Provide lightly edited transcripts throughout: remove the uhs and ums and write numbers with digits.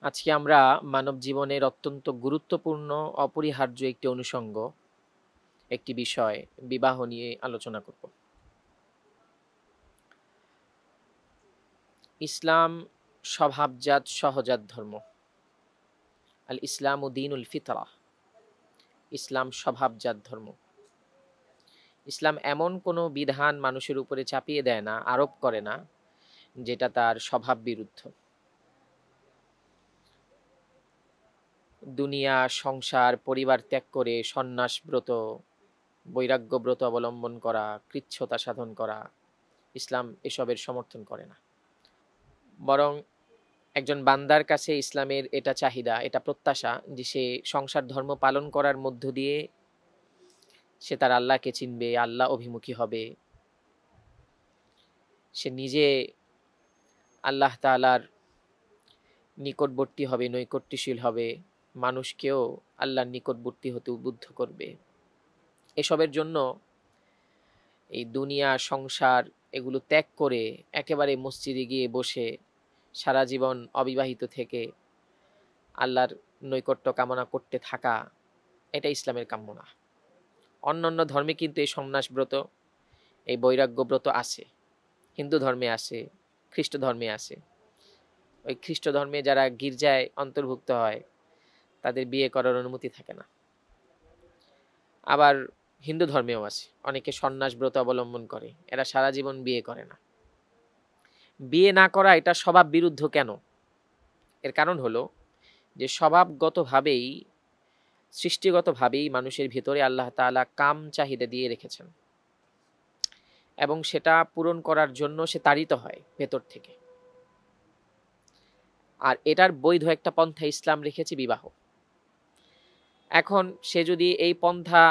আজকে আমরা মানব জীবনের অত্যন্ত গুরুত্বপূর্ণ অপরিহার্য একটি অনুষঙ্গ একটি বিষয় বিবাহ নিয়ে আলোচনা করব। ইসলাম স্বভাবজাত সহজাত ধর্ম। আল ইসলাম ও দীনুল ফিতরা। ইসলাম স্বভাবজাত ধর্ম। ইসলাম এমন কোনো বিধান মানুষের উপরে চাপিয়ে দেয় না, আরোপ করে না, যেটা তার স্বভাব বিরুদ্ধ। দুনিয়া, সংসার, পরিবার ত্যাগ করে সন্ন্যাস ব্রত, বৈরাগ্য ব্রত অবলম্বন করা, কৃচ্ছতা সাধন করা, ইসলাম এসবের সমর্থন করে না। বরং একজন বান্দার কাছে ইসলামের এটা চাহিদা, এটা প্রত্যাশা যে সে সংসার ধর্ম পালন করার মধ্য দিয়ে সে তার আল্লাহকে চিনবে, আল্লাহ অভিমুখী হবে, সে নিজে আল্লাহ তাআলার নিকটবর্তী হবে, নৈকট্যশীল হবে, মানুষকেও আল্লাহর নিকটবর্তী হতে উদ্বুদ্ধ করবে। এসবের জন্য এই দুনিয়া, সংসার এগুলো ত্যাগ করে একেবারে মসজিদে গিয়ে বসে সারা জীবন অবিবাহিত থেকে আল্লাহর নৈকট্য কামনা করতে থাকা, এটা ইসলামের কাম্য না। অন্যান্য ধর্মে কিন্তু এই সন্ন্যাস ব্রত, এই বৈরাগ্য ব্রত আছে। হিন্দু ধর্মে আছে, খ্রিস্ট ধর্মে আছে। ওই খ্রিস্ট ধর্মে যারা গির্জায় অন্তর্ভুক্ত হয় তাদের বিয়ে করার অনুমতি থাকে না। আবার হিন্দু ধর্মেও আছে, অনেকে সন্ন্যাস ব্রত অবলম্বন করে, এরা সারা জীবন বিয়ে করে না। বিয়ে না করা এটা স্বভাব বিরুদ্ধ কেন? এর কারণ হলো যে স্বভাবগতভাবেই, সৃষ্টিগতভাবেই মানুষের ভিতরে আল্লাহ তাআলা কাম চাহিদা দিয়ে রেখেছেন এবং সেটা পূরণ করার জন্য সে তাড়িত হয় ভেতর থেকে। আর এটার বৈধ একটা পন্থা ইসলাম রেখেছে, বিবাহ। এখন সে যদি এই পন্থা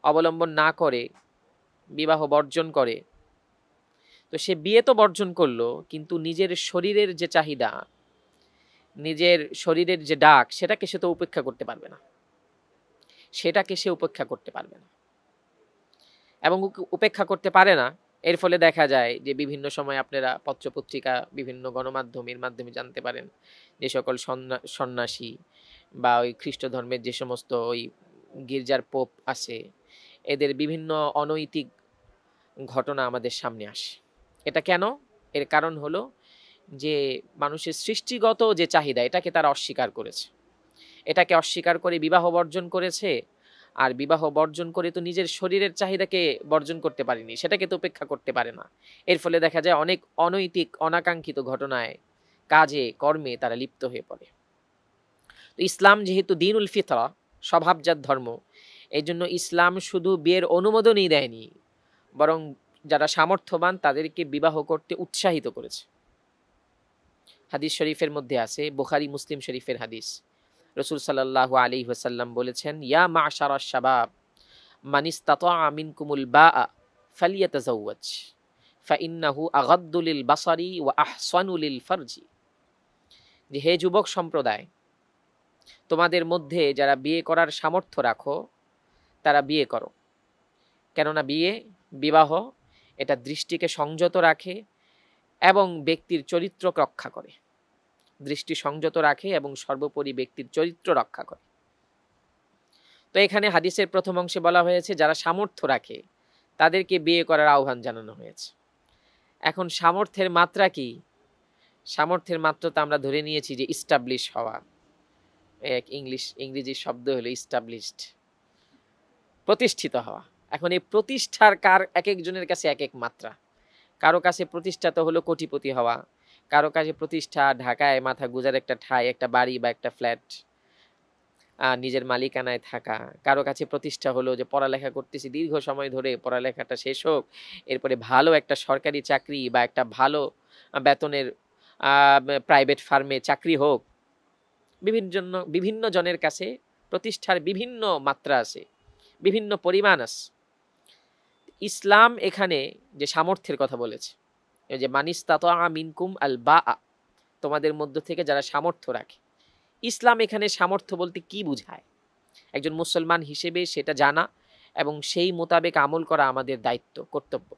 অবলম্বন না করে, বিবাহ বর্জন করে, তো সে বিয়ে তো বর্জন করলো, কিন্তু নিজের শরীরের যে চাহিদা, নিজের শরীরের যে ডাক, সেটাকে সে তো উপেক্ষা করতে পারবে না। সেটাকে সে উপেক্ষা করতে পারবে না এবং উপেক্ষা করতে পারে না। এর ফলে দেখা যায় যে বিভিন্ন সময় আপনারা পত্রপত্রিকা, বিভিন্ন গণমাধ্যমের মাধ্যমে জানতে পারেন যে সকল সন্ন্যাসী বা ওই খ্রিস্ট ধর্মের যে সমস্ত ওই গির্জার পোপ আছে, এদের বিভিন্ন অনৈতিক ঘটনা আমাদের সামনে আসে। এটা কেন? এর কারণ হলো যে মানুষের সৃষ্টিগত যে চাহিদা, এটাকে তারা অস্বীকার করেছে। এটাকে অস্বীকার করে বিবাহ বর্জন করেছে। আর বিবাহ বর্জন করে তো নিজের শরীরের চাহিদাকে বর্জন করতে পারেনি, সেটাকে তো উপেক্ষা করতে পারে না। এর ফলে দেখা যায় অনেক অনৈতিক, অনাকাঙ্ক্ষিত ঘটনায়, কাজে, কর্মে তারা লিপ্ত হয়ে পড়ে। তো ইসলাম যেহেতু দীনুল ফিতরা, স্বভাবজাত ধর্ম, এই জন্য ইসলাম শুধু বিয়ের অনুমোদনই দেয়নি, বরং যারা সামর্থ্যবান তাদেরকে বিবাহ করতে উৎসাহিত করেছে। হাদিস শরীফের মধ্যে আছে, বুখারী মুসলিম শরীফের হাদিস, রাসূল সাল্লাল্লাহু আলাইহি ওয়াসাল্লাম বলেছেন, ইয়া মা'শারাশ শাবাব মান ইসতাতাআ মিনকুমুল বাআ ফালিয়াতাযাওয়াজ ফাইন্নাহু আগাদ্দু লিল বাসারি ওয়া আহসানু লিল ফারজি। যে হে যুবক সম্প্রদায়, তোমাদের মধ্যে যারা বিয়ে করার সামর্থ্য রাখো তারা বিয়ে করো। কেননা বিবাহ এটা দৃষ্টিকে সংযত রাখে এবং ব্যক্তির চরিত্র রক্ষা করে। দৃষ্টি সংযত রাখে এবং সর্বোপরি ব্যক্তির চরিত্র রক্ষা করে। তো এখানে হাদিসের প্রথম অংশে বলা হয়েছে যারা সামর্থ্য রাখে তাদেরকে বিয়ে করার আহ্বান জানানো হয়েছে। এখন সামর্থ্যের মাত্রা কি? সামর্থ্যের মাত্রা তো আমরা ধরে নিয়েছি যে ইস্টাবলিশ হওয়া, এক ইংরেজি শব্দ হলো ইস্টাবলিশড, প্রতিষ্ঠিত হওয়া। এখন এই প্রতিষ্ঠার এক একজনের কাছে এক এক মাত্রা। কারো কাছে প্রতিষ্ঠা তো হলো কোটিপতি হওয়া, কারো কাছে প্রতিষ্ঠা ঢাকায় মাথা গুজার একটা ঠাঁই, একটা বাড়ি বা একটা ফ্ল্যাট, নিজের মালিকানায় থাকা। কারো কাছে প্রতিষ্ঠা হলো যে পড়ালেখা করতেছি, দীর্ঘ সময় ধরে পড়ালেখাটা শেষ হোক, এরপরে ভালো একটা সরকারি চাকরি বা একটা ভালো বেতনের প্রাইভেট ফার্মে চাকরি হোক। বিভিন্ন জনের কাছে প্রতিষ্ঠার বিভিন্ন মাত্রা আছে, বিভিন্ন পরিমাণ আছে। ইসলাম এখানে যে সামর্থ্যের কথা বলেছে, যে মানিস্তাতা মিনকুম আল বাআ, তোমাদের মধ্য থেকে যারা সামর্থ্য রাখে। ইসলাম এখানে সামর্থ্য বলতে কি বুঝায়, একজন মুসলমান হিসেবে সেটা জানা এবং সেই মোতাবেক আমল করা আমাদের দায়িত্ব, কর্তব্য।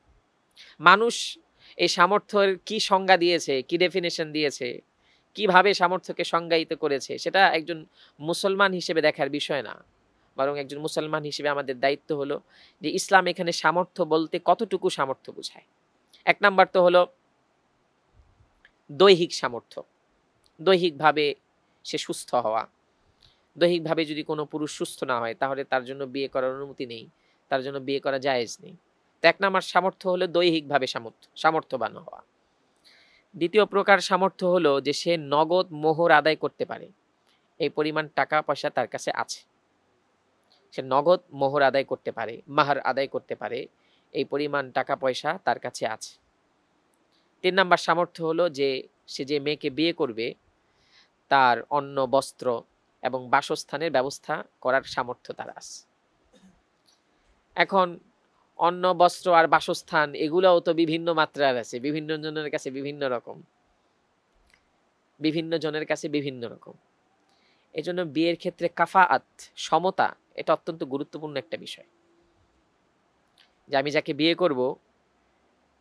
মানুষ এই সামর্থ্যের কি সংজ্ঞা দিয়েছে, কি ডেফিনেশন দিয়েছে, কিভাবে সামর্থ্যকে সংজ্ঞায়িত করেছে সেটা একজন মুসলমান হিসেবে দেখার বিষয় না, বরং একজন মুসলমান হিসেবে আমাদের দায়িত্ব হলো যে ইসলাম এখানে সামর্থ্য বলতে কতটুকু সামর্থ্য বোঝায়। 1 নাম্বার তো হলো দৈহিক সামর্থ্য, দৈহিকভাবে সে সুস্থ হওয়া। দৈহিকভাবে যদি কোনো পুরুষ সুস্থ না হয় তাহলে তার জন্য বিয়ে করার অনুমতি নেই, তার জন্য বিয়ে করা জায়েজ নেই। তো 1 নাম্বার সামর্থ্য হলো দৈহিকভাবে সামর্থ্যবান হওয়া। দ্বিতীয় প্রকার সামর্থ্য হলো যে সে নগদ মোহর আদায় করতে পারে, এই পরিমাণ টাকা পয়সা তার কাছে আছে, সে নগদ মোহর আদায় করতে পারে, মাহার আদায় করতে পারে, এই পরিমাণ টাকা পয়সা তার কাছে আছে। 3 নাম্বার সামর্থ্য হলো যে সে যে মেয়েকে বিয়ে করবে তার অন্ন বস্ত্র এবং বাসস্থানের ব্যবস্থা করার সামর্থ্য তার আছে। এখন অন্ন বস্ত্র আর বাসস্থান এগুলোও তো বিভিন্ন মাত্রার আছে, বিভিন্ন জনের কাছে বিভিন্ন রকম, বিভিন্ন জনের কাছে বিভিন্ন রকম। এজন্য বিয়ের ক্ষেত্রে কাফাআত, সমতা, এটা অত্যন্ত গুরুত্বপূর্ণ একটা বিষয়। যে আমি যাকে বিয়ে করব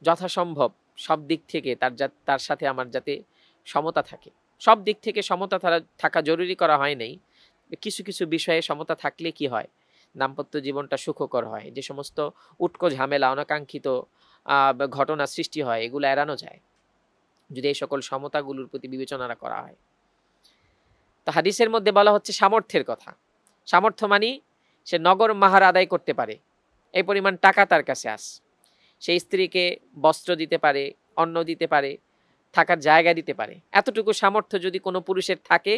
যথাসম্ভব সব দিক থেকে তার সাথে আমার যাতে সমতা থাকে। সব দিক থেকে সমতা থাকা জরুরি করা হয় নাই, কিছু কিছু বিষয়ে সমতা থাকলে কি হয়, দাম্পত্য জীবনটা সুখকর হয়। যে সমস্ত উটকো ঝামেলা, অনাকাঙ্ক্ষিত ঘটনা সৃষ্টি হয়, এগুলো এড়ানো যায় যদি এই সকল সমতাগুলোর প্রতি বিবেচনা করা হয়। তো হাদিসের মধ্যে বলা হচ্ছে সামর্থ্যের কথা। সামর্থ্য মানে সে নগদ মাহার আদায় করতে পারে, এই পরিমাণ টাকা তার কাছে আছে, সেই স্ত্রীকে বস্ত্র দিতে পারে, অন্ন দিতে পারে, থাকার জায়গা দিতে পারে। এতটুকু সামর্থ্য যদি কোনো পুরুষের থাকে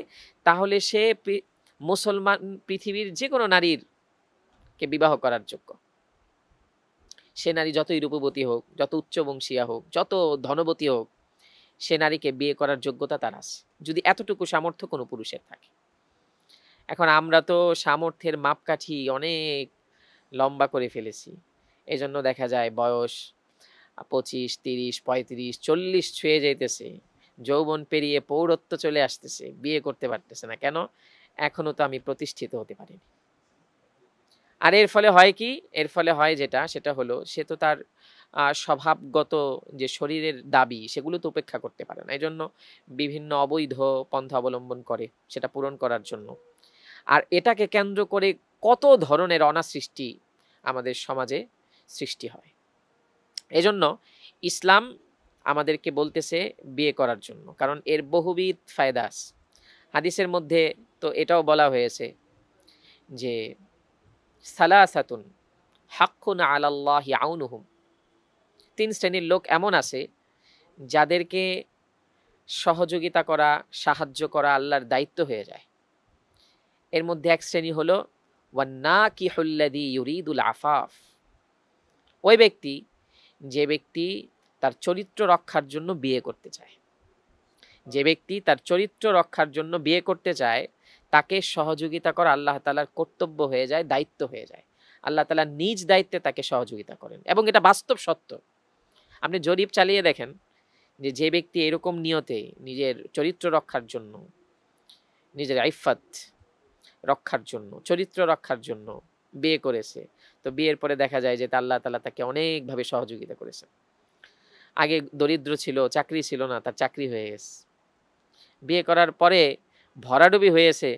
তাহলে সে মুসলমান পৃথিবীর যে কোনো নারীর কে বিবাহ করার যোগ্য। সে নারী যতই রূপবতী হোক, যত উচ্চবংশীয়া হোক, যত ধনবতী হোক, সে নারীকে বিয়ে করার যোগ্যতা তার আছে যদি এতটুকু সামর্থ্য কোনো পুরুষের থাকে। এখন আমরা তো সামর্থ্যের মাপকাঠি অনেক লম্বা করে ফেলেছি, এজন্য দেখা যায় বয়স 25, 30, 35, 40 ছুঁয়ে যাইতেছে, যৌবন পেরিয়ে পৌরত্ব চলে আসতেছে, বিয়ে করতে পারতেছে না। কেন? এখনো তো আমি প্রতিষ্ঠিত হতে পারিনি। আর এর ফলে হয় কি? এর ফলে হয় যেটা, সেটা হলো সে তো তার স্বভাবগত যে শরীরের দাবি সেগুলো তো উপেক্ষা করতে পারে না, এই জন্য বিভিন্ন অবৈধ পন্থা অবলম্বন করে সেটা পূরণ করার জন্য। আর এটাকে কেন্দ্র করে কত ধরনের অনাসৃষ্টি আমাদের সমাজে সৃষ্টি হয়। এজন্য ইসলাম আমাদেরকে বলতেছে বিয়ে করার জন্য, কারণ এর বহুবিধ ফায়দা আছে। হাদিসের মধ্যে তো এটাও বলা হয়েছে যে সালাসাতুন হাক্কুন আলাল্লাহি আউনুহুম, 3 শ্রেণীর লোক এমন আছে যাদেরকে সহযোগিতা করা, সাহায্য করা আল্লাহর দায়িত্ব হয়ে যায়। এর মধ্যে এক শ্রেণী হলো ওয়ান্নাকিহুল্লাযী ইউরিদুল আফাফ, ওই ব্যক্তি যে ব্যক্তি তার চরিত্র রক্ষার জন্য বিয়ে করতে চায়। যে ব্যক্তি তার চরিত্র রক্ষার জন্য বিয়ে করতে চায় তাকে সহযোগিতা করা আল্লাহ তাআলার কর্তব্য হয়ে যায়, দায়িত্ব হয়ে যায়। আল্লাহ তাআলা নিজ দায়িত্বে তাকে সহযোগিতা করেন এবং এটা বাস্তব সত্য। আপনি জরিপ চালিয়ে দেখেন যে যে ব্যক্তি এরকম নিয়তে নিজের চরিত্র রক্ষার জন্য, নিজের ইফাত রক্ষার জন্য, চরিত্র রক্ষার জন্য বিয়ে করেছে, তো বিয়ের পরে দেখা যায় যে আল্লাহ তাআলা তাকে অনেকভাবে সহযোগিতা করেছে। আগে দরিদ্র ছিল, চাকরি ছিল না, তার চাকরি হয়ে গেছে। বিয়ে করার পরে ভরাডুবি হয়েছে,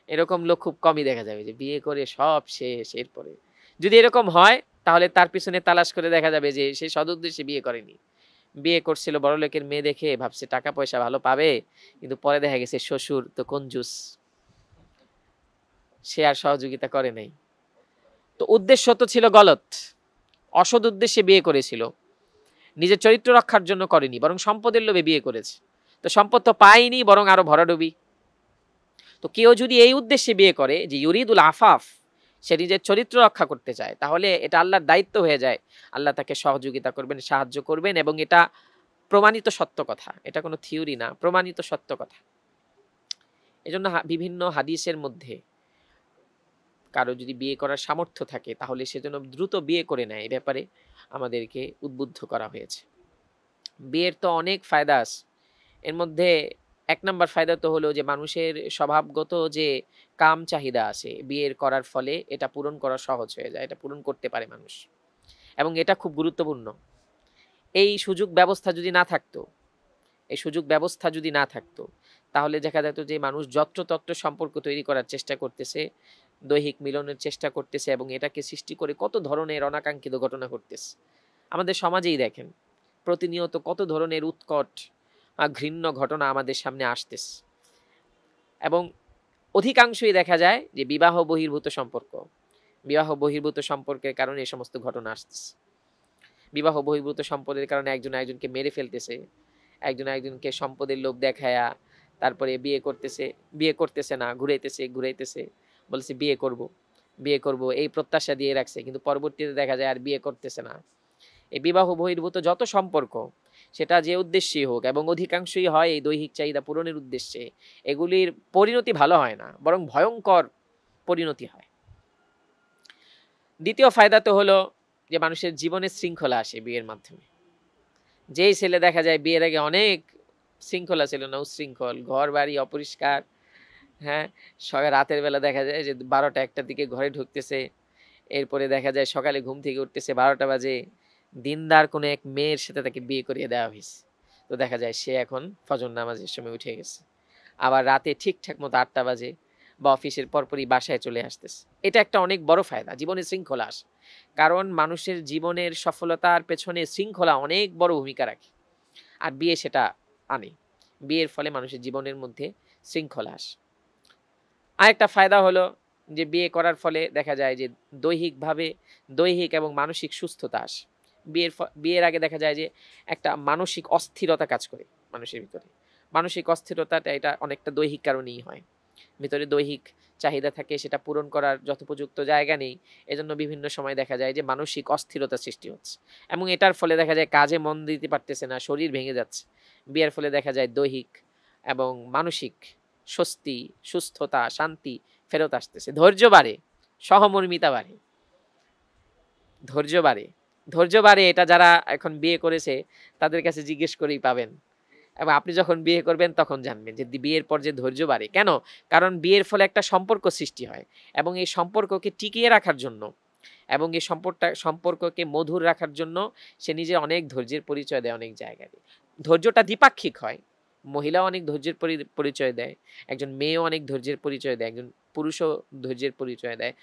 এরকম লোক খুব কমই দেখা যাবে যে বিয়ে করে সব শেষ। এরপরে যদি এরকম হয় তাহলে তার পিছনে তালাশ করে দেখা যাবে যে সে সদুদ্দেশ্যে বিয়ে করেনি, বিয়ে করছিল বড়লোকের মেয়ে দেখে, ভাবছে টাকা পয়সা ভালো পাবে, কিন্তু পরে দেখা গেছে শ্বশুর তো কঞ্জুস, সে আর সহযোগিতা করে নাই। তো উদ্দেশ্য তো ছিল গলত, অসৎ উদ্দেশ্যে বিয়ে করেছিল, নিজের চরিত্র রক্ষার জন্য করেনি, বরং সম্পদের লোভে বিয়ে করেছে। তো সম্পদ তো পায়নি, বরং আরো ভরাডুবি। তো কেউ যদি এই উদ্দেশ্যে বিয়ে করে যে ইউরিদুল আফাফ, সে নিজের চরিত্র রক্ষা করতে চায়, তাহলে এটা আল্লাহর দায়িত্ব হয়ে যায়। আল্লাহ তাকে সহযোগিতা করবেন, সাহায্য করবেন, এবং এটা প্রমাণিত সত্য কথা, এটা কোনো থিওরি না, প্রমাণিত সত্য কথা। এজন্য বিভিন্ন হাদিসের মধ্যে কারো যদি বিয়ে করার সামর্থ্য থাকে তাহলে সে যেন দ্রুত বিয়ে করে নেয়, এই ব্যাপারে আমাদেরকে উদ্বুদ্ধ করা হয়েছে। বিয়ের তো অনেক ফায়দা আছে, এর মধ্যে 1 নাম্বার ফায়দা তো হলো যে মানুষের স্বভাবগত যে কাম চাহিদা আছে বিয়ের করার ফলে এটা পূরণ করা সহজ হয়ে যায়, এটা পূরণ করতে পারে মানুষ, এবং এটা খুব গুরুত্বপূর্ণ। এই সুযোগ ব্যবস্থা যদি না থাকতো, তাহলে দেখা যেত যে মানুষ যত্রতত্র সম্পর্ক তৈরি করার চেষ্টা করতেছে, দৈহিক মিলনের চেষ্টা করতেছে এবং এটাকে সৃষ্টি করে কত ধরনের অনাকাঙ্ক্ষিত ঘটনা ঘটতেছে। আমাদের সমাজেই দেখেন প্রতিনিয়ত কত ধরনের উৎকট ঘৃণ্য ঘটনা আমাদের সামনে আসতেছে এবং অধিকাংশই দেখা যায় যে বিবাহ বহির্ভূত সম্পর্কের কারণে এই সমস্ত ঘটনা আসতেছে। বিবাহ বহির্ভূত সম্পদের কারণে একজন একজনকে মেরে ফেলতেছে, একজন একজনকে সম্পদের লোভ দেখায়া তারপরে বিয়ে করতেছে না, ঘুরাইতেছে বলছে বিয়ে করব এই প্রত্যাশা দিয়ে রাখছে, কিন্তু পরবর্তীতে দেখা যায় আর বিয়ে করতেছে না। এই বিবাহ বহির্ভূত যত সম্পর্ক, সেটা যে উদ্দেশ্যেই হোক এবং অধিকাংশই হয় এই দৈহিক চাহিদা পূরণের উদ্দেশ্যে, এগুলির পরিণতি ভালো হয় না, বরং ভয়ঙ্কর পরিণতি হয়। দ্বিতীয় ফায়দা তো হলো যে মানুষের জীবনে শৃঙ্খলা আসে বিয়ের মাধ্যমে। যেই ছেলে দেখা যায় বিয়ের আগে অনেক শৃঙ্খলা ছিল না, উশৃঙ্খল, ঘর বাড়ি অপরিষ্কার, হ্যাঁ, রাতের বেলা দেখা যায় যে 12টা-1টার দিকে ঘরে ঢুকতেছে, এরপরে দেখা যায় সকালে ঘুম থেকে উঠতেছে 12টা বাজে, দিনদার কোনো এক মেয়ের সাথে তাকে বিয়ে করিয়ে দেওয়া হয়েছে, তো দেখা যায় সে এখন ফজর নামাজের সময় উঠে গেছে, আবার রাতে ঠিকঠাক মতো 8টা বাজে বা অফিসের পরপরই বাসায় চলে আসতেছে। এটা একটা অনেক বড় ফায়দা, জীবনে শৃঙ্খলা আসে। কারণ মানুষের জীবনের সফলতার পেছনে শৃঙ্খলা অনেক বড় ভূমিকা রাখে, আর বিয়ে সেটা আনে। বিয়ের ফলে মানুষের জীবনের মধ্যে শৃঙ্খলা আসে। আরেকটা ফায়দা হলো যে বিয়ে করার ফলে দেখা যায় যে দৈহিক এবং মানসিক সুস্থতা আসে। বিয়ের আগে দেখা যায় যে একটা মানসিক অস্থিরতা কাজ করে মানুষের ভিতরে। মানসিক অস্থিরতাটা এটা অনেকটা দৈহিক কারণেই হয়। ভিতরে দৈহিক চাহিদা থাকে, সেটা পূরণ করার যথোপযুক্ত জায়গা নেই, এজন্য বিভিন্ন সময় দেখা যায় যে মানসিক অস্থিরতা সৃষ্টি হচ্ছে এবং এটার ফলে দেখা যায় কাজে মন দিতে পারতেছে না, শরীর ভেঙে যাচ্ছে। বিয়ের ফলে দেখা যায় দৈহিক এবং মানসিক স্বস্তি, সুস্থতা, শান্তি ফেরত আসতেছে। ধৈর্য বাড়ে, সহমর্মিতা বাড়ে, ধৈর্য বাড়ে। এটা যারা এখন বিয়ে করেছে তাদের কাছে জিজ্ঞেস করেই পাবেন, এবং আপনি যখন বিয়ে করবেন তখন জানবেন যে বিয়ের পর যে ধৈর্য বাড়ে। কেন? কারণ বিয়ের ফলে একটা সম্পর্ক সৃষ্টি হয় এবং এই সম্পর্ককে টিকিয়ে রাখার জন্য এবং এই সম্পর্ককে মধুর রাখার জন্য সে নিজে অনেক ধৈর্যের পরিচয় দেয়। অনেক জায়গায় ধৈর্যটা দ্বিপাক্ষিক হয়, মহিলাও অনেক ধৈর্যের পরিচয় দেয়, একজন মেয়েও অনেক ধৈর্যের পরিচয় দেয়, একজন পুরুষও ধৈর্যের পরিচয় দেয়।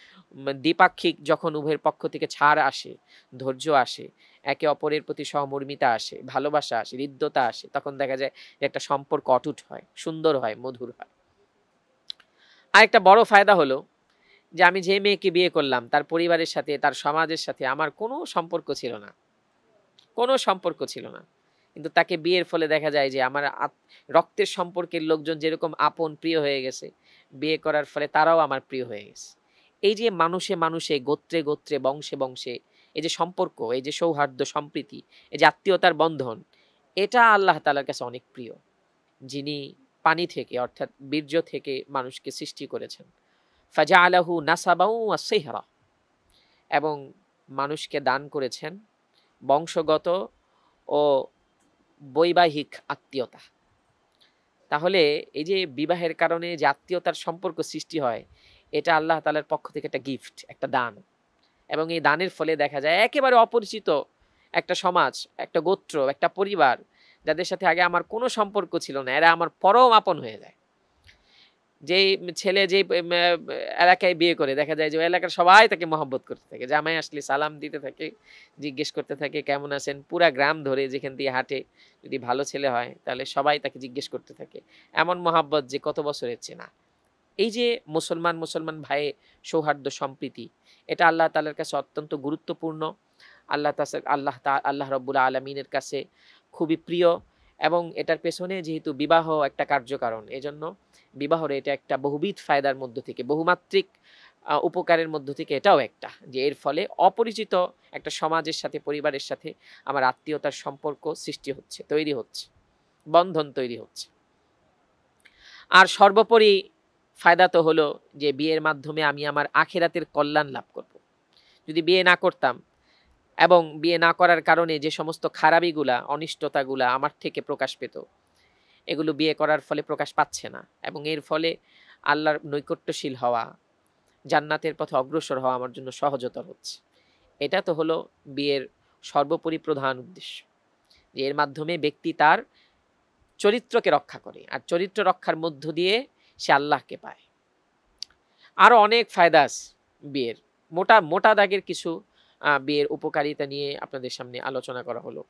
দ্বিপাক্ষিক যখন উভয়ের পক্ষ থেকে ছাড় আসে, ধৈর্য আসে, একে অপরের প্রতি সহমর্মিতা আসে, ভালোবাসা আসে, হৃদ্যতা আসে, তখন দেখা যায় যে একটা সম্পর্ক অটুট হয়, সুন্দর হয়, মধুর হয়। আরেকটা বড় ফায়দা হলো যে আমি যে মেয়েকে বিয়ে করলাম তার পরিবারের সাথে, তার সমাজের সাথে আমার কোনো সম্পর্ক ছিল না, কিন্তু তাকে বিয়ের ফলে দেখা যায় যে আমার রক্তের সম্পর্কের লোকজন যেরকম আপন প্রিয় হয়ে গেছে, বিয়ে করার ফলে তারাও আমার প্রিয় হয়ে গেছে। এই যে মানুষে গোত্রে গোত্রে বংশে বংশে এই যে সম্পর্ক, এই যে সৌহার্দ্য সম্প্রীতি, এই যে আত্মীয়তার বন্ধন, এটা আল্লাহ তাআলার কাছে অনেক প্রিয়। যিনি পানি থেকে অর্থাৎ বীর্য থেকে মানুষকে সৃষ্টি করেছেন, ফাজআলাহু নাসাবাও ওয়া সিহরা, এবং মানুষকে দান করেছেন বংশগত ও বৈবাহিক আত্মীয়তা। তাহলে এই যে বিবাহের কারণে যে আত্মীয়তার সম্পর্ক সৃষ্টি হয়, এটা আল্লাহ তাআলার পক্ষ থেকে একটা গিফট, একটা দান, এবং এই দানের ফলে দেখা যায় একেবারে অপরিচিত একটা সমাজ, একটা গোত্র, একটা পরিবার, যাদের সাথে আগে আমার কোনো সম্পর্ক ছিল না, এরা আমার পরম আপন হয়ে যায়। যেই ছেলে যেই এলাকায় বিয়ে করে দেখা যায় যে ওই এলাকার সবাই তাকে মহব্বত করতে থাকে, জামাই আসলে সালাম দিতে থাকে, জিজ্ঞেস করতে থাকে কেমন আছেন, পুরা গ্রাম ধরে যেখান দিয়ে হাঁটে, যদি ভালো ছেলে হয় তাহলে সবাই তাকে জিজ্ঞেস করতে থাকে, এমন মহব্বত যে কত বছরের চেনা। এই যে মুসলমান ভাই সৌহার্দ্য সম্প্রীতি, এটা আল্লাহ তাআলার কাছে অত্যন্ত গুরুত্বপূর্ণ, আল্লাহ রাব্বুল আলামিনের কাছে খুবই প্রিয়, এবং এটার পেছনে যেহেতু বিবাহ একটা কার্যকারণ, এজন্য বিবাহর এটা একটা বহুবিধ ফায়দার মধ্য থেকে, বহুমাত্রিক উপকারের মধ্য থেকে এটাও একটা, যে এর ফলে অপরিচিত একটা সমাজের সাথে, পরিবারের সাথে আমার আত্মীয়তার সম্পর্ক সৃষ্টি হচ্ছে, তৈরি হচ্ছে, বন্ধন তৈরি হচ্ছে। আর সর্বোপরি ফায়দা তো হলো যে বিয়ের মাধ্যমে আমি আমার আখিরাতের কল্যাণ লাভ করব। যদি বিয়ে না করতাম এবং বিয়ে না করার কারণে যে সমস্ত খারাপিগুলা, অনিষ্টতাগুলা আমার থেকে প্রকাশ পেত, এগুলো বিয়ে করার ফলে প্রকাশ পাচ্ছে না, এবং এর ফলে আল্লাহর নৈকট্যশীল হওয়া, জান্নাতের পথে অগ্রসর হওয়া আমার জন্য সহজতর হচ্ছে। এটা তো হলো বিয়ের সর্বোপরি প্রধান উদ্দেশ্য, যে এর মাধ্যমে ব্যক্তি তার চরিত্রকে রক্ষা করে, আর চরিত্র রক্ষার মধ্য দিয়ে সে আল্লাহকে পায়। আরো অনেক ফায়দা আছে বিয়ের, মোটা মোটা দাগের কিছু বিয়ের উপকারিতা নিয়ে আপনাদের সামনে আলোচনা করা হলো।